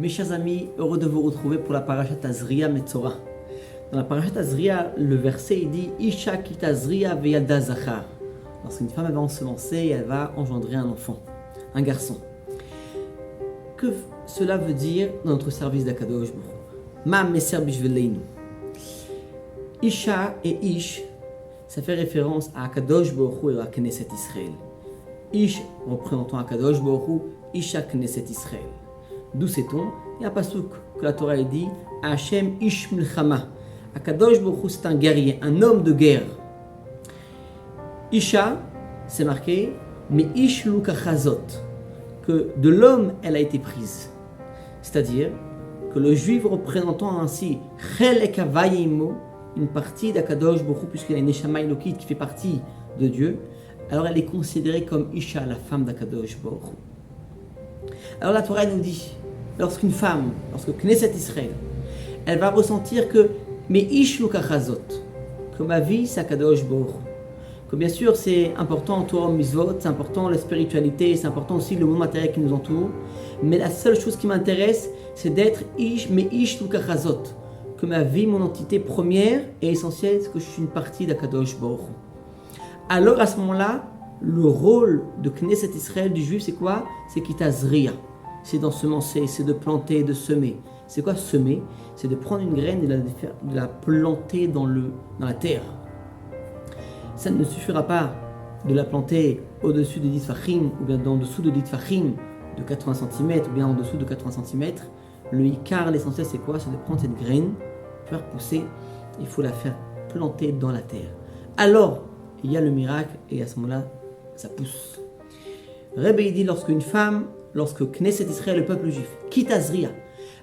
Mes chers amis, heureux de vous retrouver pour la parashat Tazria Metzora. Dans la parashat Tazria, le verset il dit Isha ki Tazria veyalda zachar. Lorsqu'une femme va ensemencer, elle va engendrer un enfant, un garçon. Que cela veut dire dans notre service d'Akadosh Baruch Hu? Ma meser bishveleinu. Isha et Ish, ça fait référence à Akadosh Baruch Hu et à Knesset Israël. Ish représentant Akadosh Baruch Hu, Isha Knesset Israël. D'où sait-on? Il y a un pasuk que la Torah dit Hashem Ish Milchama. Akadosh Baruch Hu, c'est un guerrier, un homme de guerre. Isha, c'est marqué mais Ish Lukachazot, que de l'homme elle a été prise. C'est-à-dire que le juif représentant ainsi Chelek Havayimo, une partie d'Akadosh Baruch Hu, puisqu'il y a une Neshama Elokit qui fait partie de Dieu, alors elle est considérée comme Isha, la femme d'Akadosh Baruch Hu. Alors la Torah nous dit, lorsqu'une femme, lorsque Knesset Israël, elle va ressentir que mais Ish Lukachazot, que ma vie c'est Akadosh Baruch Hu, que bien sûr c'est important Torah Mitzvot, c'est important la spiritualité, c'est important aussi le monde matériel qui nous entoure, mais la seule chose qui m'intéresse c'est d'être Ish, mais Ish Lukachazot, que ma vie, mon entité première et essentielle, c'est que je suis une partie d'Akadosh Baruch Hu. Alors à ce moment-là, le rôle de Knesset Israël du juif, c'est quoi? C'est kitazria. C'est d'ensemencer, c'est de planter, de semer. C'est quoi semer? C'est de prendre une graine et de la planter dans la terre. Ça ne suffira pas de la planter au-dessus de 10 fachim, ou bien en dessous de 10 fachim de 80 cm, ou bien en dessous de 80 cm. Le ikar, l'essentiel, c'est quoi? C'est de prendre cette graine, faire pousser, il faut la faire planter dans la terre. Alors, il y a le miracle, et à ce moment-là, ça pousse. Rebbe dit, lorsque Knesset Israël, le peuple juif, Kitazria,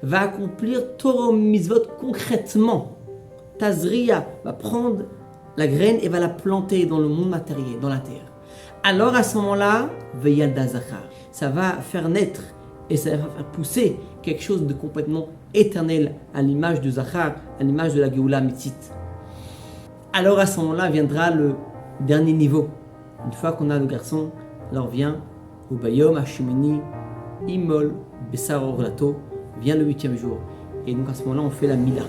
va accomplir Torah Mitzvot concrètement, Tazria va prendre la graine et va la planter dans le monde matériel, dans la terre. Alors à ce moment-là, Veyalda Zachar, ça va faire naître et ça va faire pousser quelque chose de complètement éternel à l'image de Zachar, à l'image de la Géoula Mitzit. Alors à ce moment-là viendra le dernier niveau. Une fois qu'on a le garçon, alors vient au Bayom Hashemini Imol Bessar Orlato, vient le 8e jour. Et donc à ce moment-là, on fait la Mila.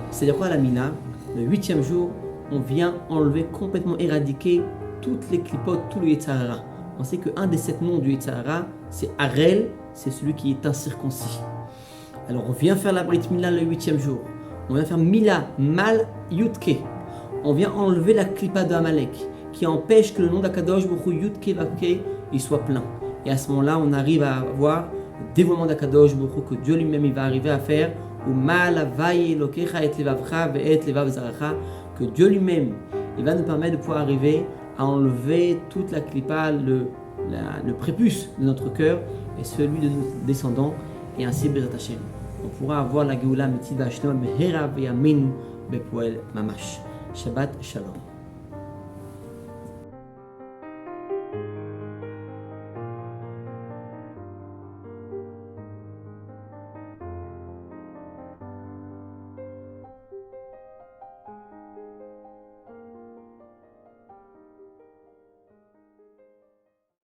C'est-à-dire quoi la Mila? Le 8e jour, on vient enlever, complètement éradiquer toutes les clipotes, tout le Yetzirah. On sait qu'un des 7 noms du Yetzirah, c'est Harel, c'est celui qui est incirconcis. Alors on vient faire la Brit Mila le 8e jour. On vient faire Mila Mal Yudke. On vient enlever la clipa de Amalek, qui empêche que le nom d'Akadosh Baruch Hu Yudke Vavke il soit plein. Et à ce moment-là, on arrive à avoir le dévoilement d'Akadosh Baruch Hu, que Dieu lui-même il va arriver à faire, ou Mal Avaye Elokecha et Levavcha ve'et Levav Zaracha, que Dieu lui-même il va nous permettre de pouvoir arriver à enlever toute la clipa, le prépuce de notre cœur et celui de nos descendants, et ainsi Bezrat Hashem. On pourra avoir la Géoula Mitzit Vashnom Behera Ve'Yamin Bepoel Mamash. Shabbat Shalom.